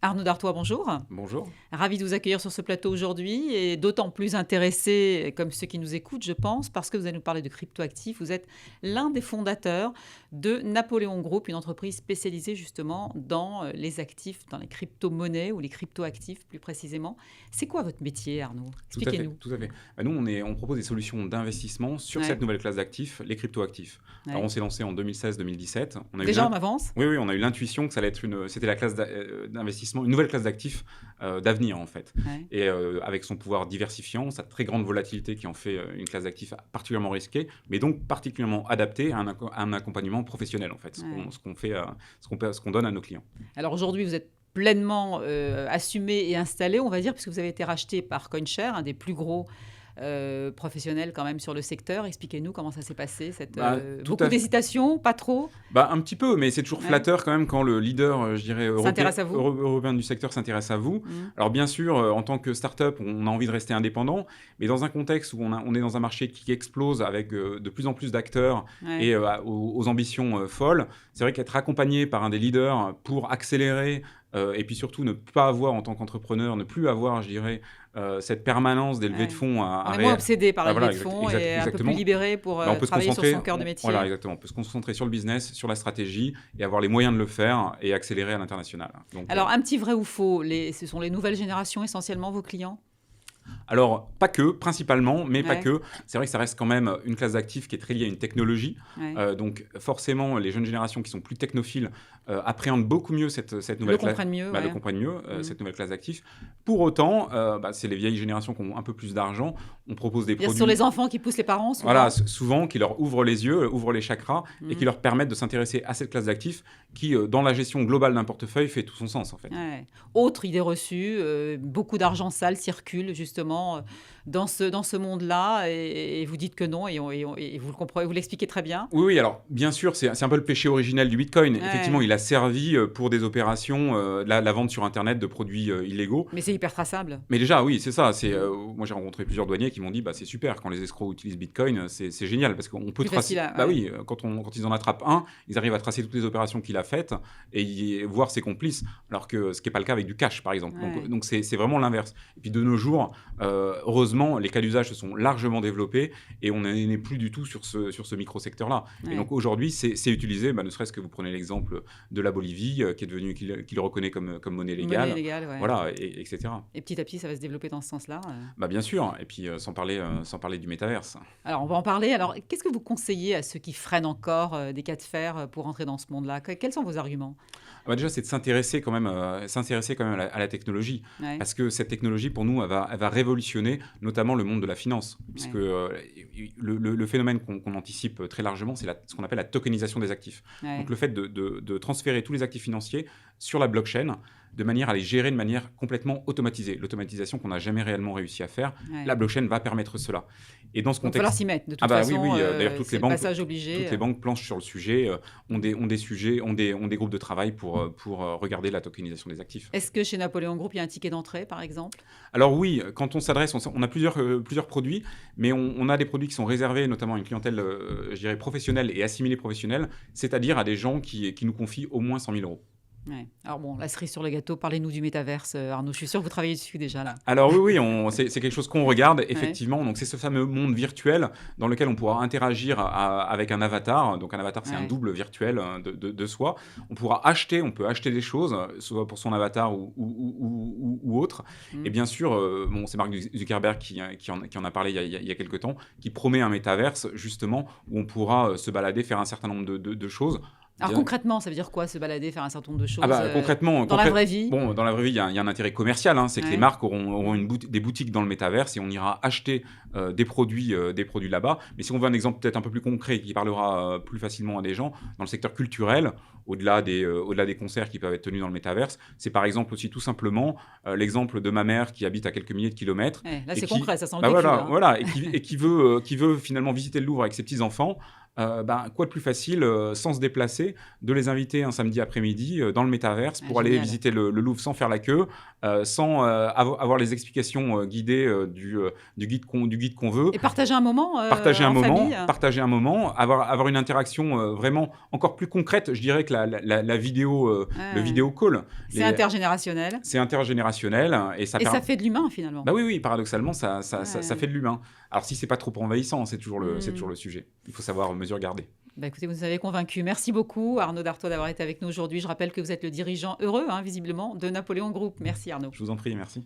Arnaud Dartois, bonjour. Bonjour. Ravi de vous accueillir sur ce plateau aujourd'hui et d'autant plus intéressé, comme ceux qui nous écoutent, je pense, parce que vous allez nous parler de cryptoactifs. Vous êtes l'un des fondateurs de Napoléon Group, une entreprise spécialisée justement dans les actifs, dans les crypto-monnaies ou les cryptoactifs plus précisément. C'est quoi votre métier, Arnaud? Tout à fait, Expliquez-nous. tout à fait. Nous, on propose des solutions d'investissement sur Ouais, cette nouvelle classe d'actifs, les cryptoactifs. Alors, ouais. on s'est lancé en 2016-2017. Déjà en avance? Oui, on a eu l'intuition que ça allait être c'était la classe d'investissement, une nouvelle classe d'actifs d'avenir en fait. Ouais. Et avec son pouvoir diversifiant, sa très grande volatilité qui en fait une classe d'actifs particulièrement risquée, mais donc particulièrement adaptée à un accompagnement professionnel en fait, Ouais. ce qu'on donne à nos clients. Alors aujourd'hui, vous êtes pleinement assumé et installé, on va dire, puisque vous avez été racheté par CoinShare, un des plus gros professionnels quand même sur le secteur. Expliquez-nous comment ça s'est passé. Tout Beaucoup à fait. d'hésitation, pas trop. Un petit peu, mais c'est toujours Ouais. flatteur quand même quand le leader, je dirais, S'intéresse à vous. européen du secteur s'intéresse à vous. Mm. Alors bien sûr, en tant que start-up, on a envie de rester indépendant, mais dans un contexte où on est dans un marché qui explose avec de plus en plus d'acteurs Ouais. et aux ambitions folles, c'est vrai qu'être accompagné par un des leaders pour accélérer et puis surtout ne pas avoir en tant qu'entrepreneur, ne plus avoir, je dirais, cette permanence des levées de Ouais. fonds On est moins obsédé par la levée voilà, de fonds et un peu plus exactement. libéré pour On peut se travailler sur concentrer, son cœur de métier. voilà, exactement. On peut se concentrer sur le business, sur la stratégie et avoir les moyens de le faire et accélérer à l'international. Donc, Alors, un petit vrai ou faux, ce sont les nouvelles générations essentiellement vos clients? alors, pas que, principalement, mais pas Ouais. que. C'est vrai que ça reste quand même une classe d'actifs qui est très liée à une technologie. Ouais. Donc, forcément, les jeunes générations qui sont plus technophiles appréhendent beaucoup mieux cette Le nouvelle classe. comprennent mieux, Le ouais. comprennent mieux, Mhm. cette nouvelle classe d'actifs. Pour autant, c'est les vieilles générations qui ont un peu plus d'argent. On propose des C'est-à-dire, ce produits. sont les enfants qui poussent les parents, souvent. Voilà, souvent qui leur ouvrent les yeux, ouvrent les chakras et qui Mhm. leur permettent de s'intéresser à cette classe d'actifs qui, dans la gestion globale d'un portefeuille, fait tout son sens en fait. Ouais. Autre idée reçue, beaucoup d'argent sale circule justement dans ce monde-là et vous dites que non et vous le comprenez, vous l'expliquez très bien. Oui, oui, alors bien sûr, c'est un peu le péché originel du Bitcoin. Ouais. Effectivement, il a servi pour des opérations, la vente sur Internet de produits illégaux. Mais c'est hyper traçable. Mais déjà, oui, c'est ça. Moi, j'ai rencontré plusieurs douaniers qui m'ont dit, c'est super, quand les escrocs utilisent Bitcoin, c'est génial parce qu'on peut Plus tracer. facile à- Bah ouais. oui, quand ils en attrapent un, ils arrivent à tracer toutes les opérations qu'il a faites et voir ses complices, alors que ce qui n'est pas le cas avec du cash, par exemple. Ouais. Donc c'est vraiment l'inverse. Et puis de nos jours, heureusement, les cas d'usage se sont largement développés et on n'est plus du tout sur ce micro-secteur-là. Ouais. Et donc aujourd'hui, c'est utilisé, ne serait-ce que vous prenez l'exemple de la Bolivie, qui est devenu, qui le reconnaît comme monnaie légale. Monnaie légale, ouais. Voilà, etc. Et petit à petit, ça va se développer dans ce sens-là. Bien sûr, et puis sans parler du métaverse. Alors, on va en parler. Alors, qu'est-ce que vous conseillez à ceux qui freinent encore des cas de fer pour entrer dans ce monde-là? Quels sont vos arguments? Déjà, c'est de s'intéresser quand même à la technologie, Ouais. parce que cette technologie, pour nous, elle va révolutionner notamment le monde de la finance, puisque le phénomène qu'on anticipe très largement, c'est ce qu'on appelle la tokenisation des actifs. Ouais. Donc le fait de transférer tous les actifs financiers sur la blockchain, de manière à les gérer de manière complètement automatisée. L'automatisation qu'on n'a jamais réellement réussi à faire, Ouais. la blockchain va permettre cela. Et dans ce Il va falloir contexte, s'y mettre. De toute oui, façon, d'ailleurs c'est le passage obligé. toutes les banques planchent sur le sujet, ont des groupes de travail pour regarder la tokenisation des actifs. Est-ce que chez Napoléon Group, il y a un ticket d'entrée, par exemple? Alors oui, quand on s'adresse, on a plusieurs produits, mais on a des produits qui sont réservés notamment à une clientèle, je dirais, professionnelle et assimilée professionnelle, c'est-à-dire à des gens qui nous confient au moins 100 000 euros. Ouais. Alors bon, la cerise sur le gâteau, parlez-nous du métaverse, Arnaud. Je suis sûr que vous travaillez dessus déjà là. Alors oui, c'est quelque chose qu'on regarde, effectivement. Donc c'est ce fameux monde virtuel dans lequel on pourra interagir avec un avatar. Donc un avatar, c'est un double virtuel de soi. On peut acheter des choses, soit pour son avatar ou autre. Et bien sûr, c'est Mark Zuckerberg qui en a parlé il y a quelques temps, qui promet un métaverse, justement, où on pourra se balader, faire un certain nombre de choses. Alors concrètement, ça veut dire quoi, se balader, faire un certain nombre de choses Concrètement, dans la vraie vie? Bon, dans la vraie vie, il y a un intérêt commercial. C'est que les marques auront des boutiques dans le métaverse et on ira acheter des produits là-bas. Mais si on veut un exemple peut-être un peu plus concret qui parlera plus facilement à des gens, dans le secteur culturel, au-delà des concerts qui peuvent être tenus dans le métaverse, c'est par exemple aussi tout simplement l'exemple de ma mère qui habite à quelques milliers de kilomètres. Là, c'est concret, ça sent le vécu. Voilà, et qui veut finalement visiter le Louvre avec ses petits-enfants. Quoi de plus facile, sans se déplacer, de les inviter un samedi après-midi dans le métaverse pour aller visiter le Louvre sans faire la queue, sans avoir les explications guidées du guide qu'on veut. Et partager un moment Partager un en moment, famille. partager un moment, avoir une interaction vraiment encore plus concrète, je dirais, que la vidéo, le vidéo call. C'est intergénérationnel. C'est intergénérationnel. Et ça fait de l'humain, finalement. Bah oui, paradoxalement, ça fait de l'humain. Alors, si c'est pas trop envahissant, c'est toujours le sujet. Il faut savoir mesure garder. Bah écoutez, vous nous avez convaincus. Merci beaucoup, Arnaud Dartois, d'avoir été avec nous aujourd'hui. Je rappelle que vous êtes le dirigeant heureux, visiblement, de Napoléon Group. Merci, Arnaud. Je vous en prie, merci.